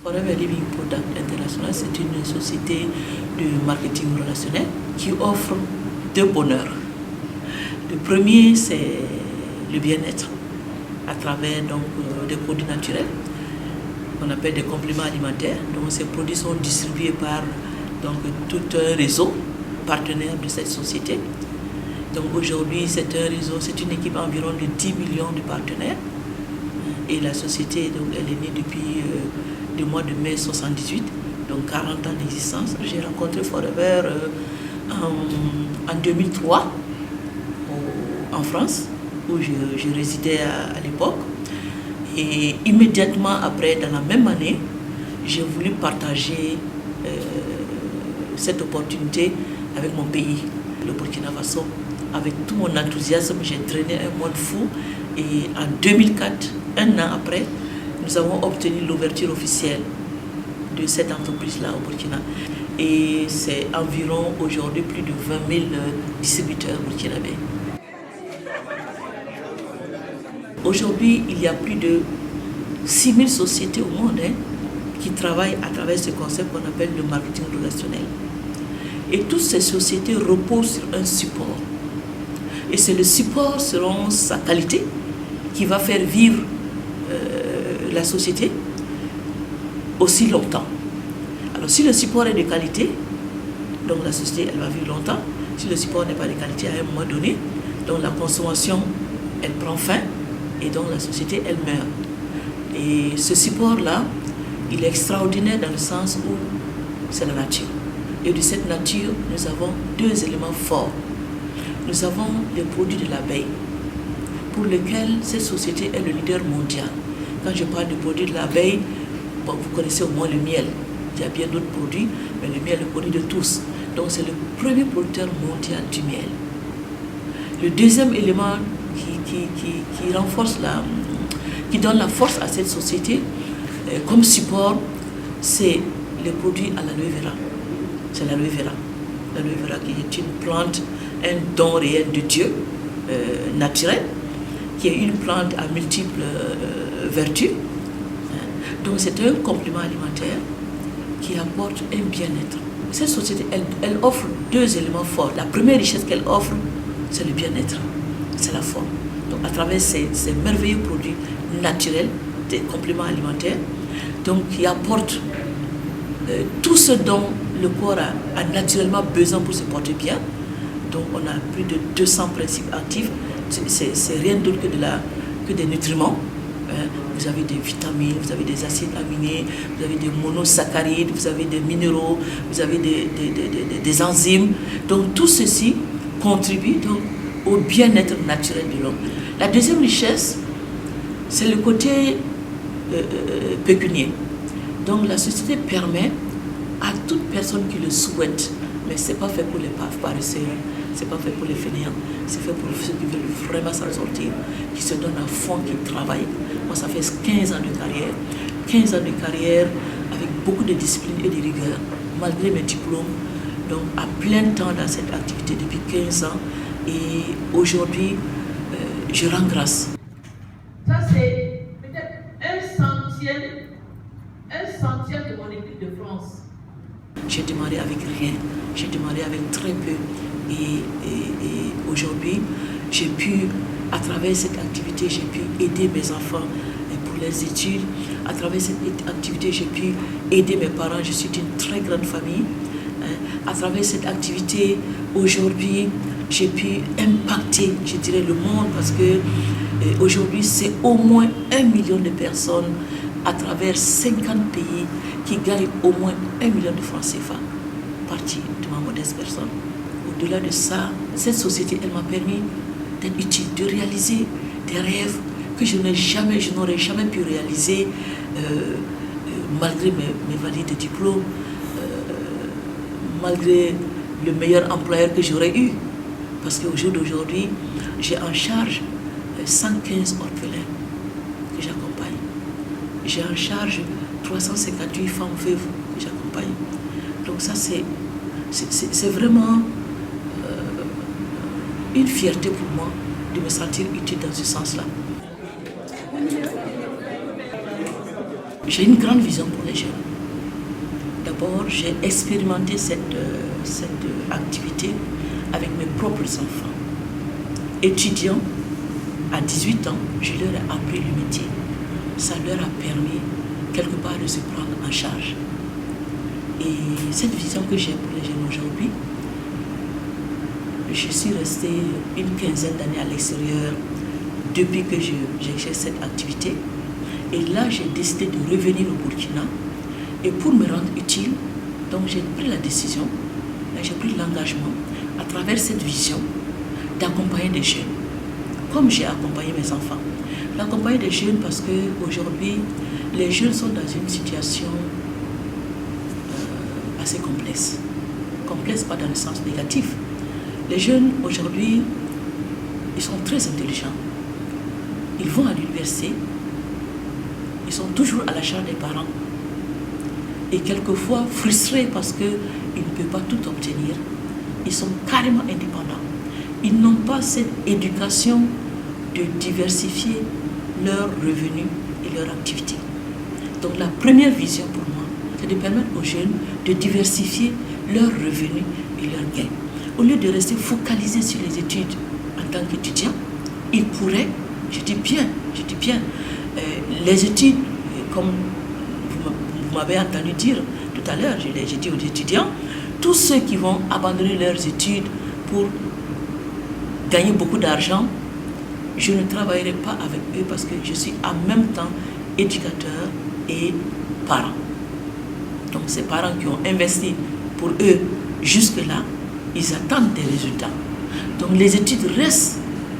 Forever Living Product International, c'est une société de marketing relationnel qui offre deux bonheurs. Le premier, c'est le bien-être à travers des produits naturels qu'on appelle des compléments alimentaires. Donc, ces produits sont distribués par tout un réseau partenaire de cette société. Donc aujourd'hui, c'est un réseau, c'est une équipe environ de 10 millions de partenaires. Et la société, donc, elle est née depuis le mois de mai 78, donc 40 ans d'existence. J'ai rencontré Forever en 2003 en France, où je résidais à l'époque. Et immédiatement après, dans la même année, j'ai voulu partager cette opportunité avec mon pays, le Burkina Faso. Avec tout mon enthousiasme, j'ai traîné un mois de fou. Et en 2004, un an après, nous avons obtenu l'ouverture officielle de cette entreprise-là au Burkina. Et c'est environ aujourd'hui plus de 20 000 distributeurs burkinabés. Aujourd'hui, il y a plus de 6 000 sociétés au monde qui travaillent à travers ce concept qu'on appelle le marketing relationnel. Et toutes ces sociétés reposent sur un support. Et c'est le support selon sa qualité qui va faire vivre la société aussi longtemps. Alors si le support est de qualité, donc la société elle va vivre longtemps. Si le support n'est pas de qualité à un moment donné, donc la consommation elle prend fin et donc la société elle meurt. Et ce support-là, il est extraordinaire dans le sens où c'est la nature. Et de cette nature, nous avons deux éléments forts. Nous avons les produits de l'abeille, pour lesquels cette société est le leader mondial. Quand je parle de produits de l'abeille, bon, vous connaissez au moins le miel. Il y a bien d'autres produits, mais le miel est le produit de tous. Donc c'est le premier producteur mondial du miel. Le deuxième élément qui renforce qui donne la force à cette société comme support, c'est les produits à l'aloe vera. C'est l'aloe vera. L'aloe vera qui est une plante, un don réel de Dieu, naturel, qui est une plante à multiples vertus. Donc c'est un complément alimentaire qui apporte un bien-être. Cette société, elle offre deux éléments forts. La première richesse qu'elle offre, c'est le bien-être, c'est la forme. Donc à travers ces merveilleux produits naturels, des compléments alimentaires, donc qui apportent tout ce dont le corps a naturellement besoin pour se porter bien. Donc on a plus de 200 principes actifs. C'est rien d'autre que des nutriments. Vous avez des vitamines, vous avez des acides aminés, vous avez des monosaccharides, vous avez des minéraux, vous avez des enzymes. Donc tout ceci contribue donc au bien-être naturel de l'homme. La deuxième richesse, c'est le côté pécunier. Donc la société permet à toute personne qui le souhaite, mais ce n'est pas fait pour les paresseux, ce n'est pas fait pour les fainéants, c'est fait pour ceux qui veulent vraiment s'en sortir, qui se donnent à fond, qui travaillent. Moi, ça fait 15 ans de carrière avec beaucoup de discipline et de rigueur, malgré mes diplômes, donc à plein temps dans cette activité depuis 15 ans. Et aujourd'hui, je rends grâce. Ça, c'est peut-être un centième de mon équipe de France. J'ai démarré avec rien, j'ai démarré avec très peu. Et aujourd'hui, j'ai pu, à travers cette activité, j'ai pu aider mes enfants pour les études. À travers cette activité, j'ai pu aider mes parents. Je suis d'une très grande famille. À travers cette activité, aujourd'hui, j'ai pu impacter, je dirais, le monde parce que aujourd'hui, c'est au moins 1 million de personnes à travers 50 pays qui gagnent au moins 1 million de francs CFA, partie de ma modeste personne. Au-delà de ça, cette société, elle m'a permis d'être utile, de réaliser des rêves que je n'aurais jamais pu réaliser malgré mes valides diplômes, malgré le meilleur employeur que j'aurais eu. Parce qu'au jour d'aujourd'hui, j'ai en charge 115 orphelins que j'accompagne. J'ai en charge 358 femmes veuves que j'accompagne. Donc ça, c'est vraiment une fierté pour moi de me sentir utile dans ce sens-là. J'ai une grande vision pour les jeunes. D'abord, j'ai expérimenté cette activité avec mes propres enfants. Étudiants, à 18 ans, je leur ai appris le métier. Ça leur a permis, quelque part, de se prendre en charge. Et cette vision que j'ai pour les jeunes aujourd'hui, je suis restée une quinzaine d'années à l'extérieur depuis que j'ai cette activité. Et là, j'ai décidé de revenir au Burkina. Et pour me rendre utile, donc j'ai pris la décision, j'ai pris l'engagement à travers cette vision d'accompagner des jeunes, comme j'ai accompagné mes enfants. D'accompagner des jeunes parce qu'aujourd'hui, les jeunes sont dans une situation assez complexe. Complexe, pas dans le sens négatif. Les jeunes, aujourd'hui, ils sont très intelligents. Ils vont à l'université, ils sont toujours à la charge des parents. Et quelquefois frustrés parce qu'ils ne peuvent pas tout obtenir. Ils sont carrément indépendants. Ils n'ont pas cette éducation de diversifier leurs revenus et leurs activités. Donc la première vision pour moi, c'est de permettre aux jeunes de diversifier leurs revenus et leurs gains. Au lieu de rester focalisés sur les études en tant qu'étudiants, ils pourraient, je dis bien, les études, comme vous m'avez entendu dire tout à l'heure, j'ai dit aux étudiants, tous ceux qui vont abandonner leurs études pour gagner beaucoup d'argent, je ne travaillerai pas avec eux parce que je suis en même temps éducateur et parent. Donc ces parents qui ont investi pour eux jusque-là, ils attendent des résultats. Donc les études restent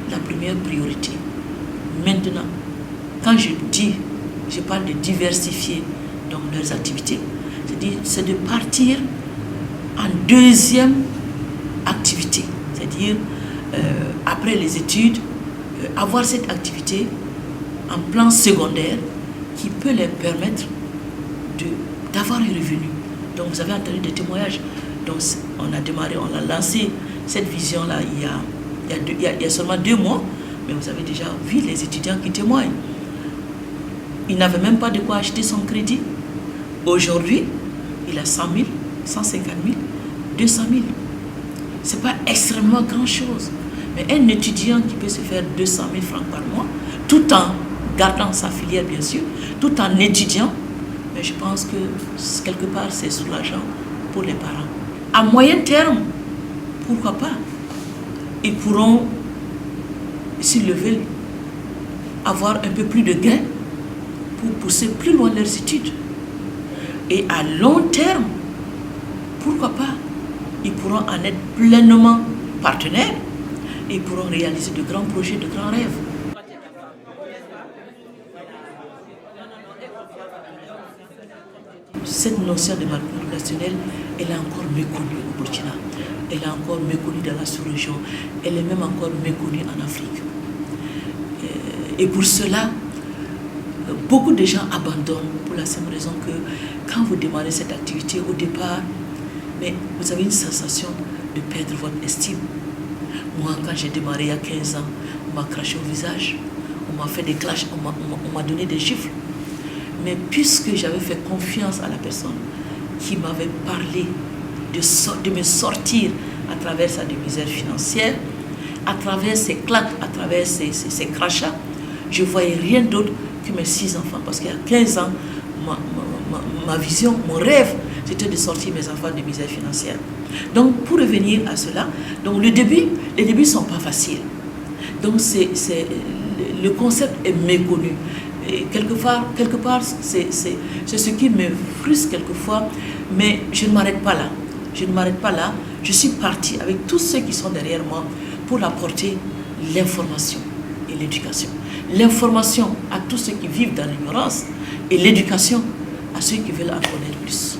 la première priorité. Maintenant, quand je parle de diversifier donc leurs activités, c'est de partir en deuxième activité, c'est-à-dire après les études, avoir cette activité en plan secondaire qui peut leur permettre d'avoir un revenu. Donc vous avez entendu des témoignages. Donc on a démarré, on a lancé cette vision-là il y a seulement 2 mois, mais vous avez déjà vu les étudiants qui témoignent. Il n'avait même pas de quoi acheter son crédit. Aujourd'hui, il a 100 000, 150 000, 200 000. Ce n'est pas extrêmement grand-chose. Mais un étudiant qui peut se faire 200 000 francs par mois, tout en gardant sa filière, bien sûr, tout en étudiant, mais je pense que quelque part, c'est soulageant pour les parents. À moyen terme, pourquoi pas? Ils pourront, s'ils le veulent, avoir un peu plus de gains pour pousser plus loin leurs études. Et à long terme, pourquoi pas? Ils pourront en être pleinement partenaires et ils pourront réaliser de grands projets, de grands rêves. Cette notion de marketing relationnel, elle est encore méconnue au Burkina. Elle est encore méconnue dans la sous-région. Elle est même encore méconnue en Afrique. Et pour cela, beaucoup de gens abandonnent pour la simple raison que quand vous démarrez cette activité, au départ, mais vous avez une sensation de perdre votre estime. Moi, quand j'ai démarré il y a 15 ans, on m'a craché au visage, on m'a fait des clashs, on m'a donné des chiffres. Mais puisque j'avais fait confiance à la personne qui m'avait parlé de me sortir à travers sa misère financière, à travers ses claques, à travers ses crachats, je ne voyais rien d'autre que mes 6 enfants. Parce qu'il y a 15 ans, ma vision, mon rêve, c'était de sortir mes enfants de misère financière. Donc, pour revenir à cela, donc les débuts ne sont pas faciles. Donc, le concept est méconnu. Et quelque part c'est ce qui me frustre quelquefois, mais je ne m'arrête pas là. Je ne m'arrête pas là. Je suis partie avec tous ceux qui sont derrière moi pour apporter l'information et l'éducation. L'information à tous ceux qui vivent dans l'ignorance et l'éducation à ceux qui veulent en connaître plus.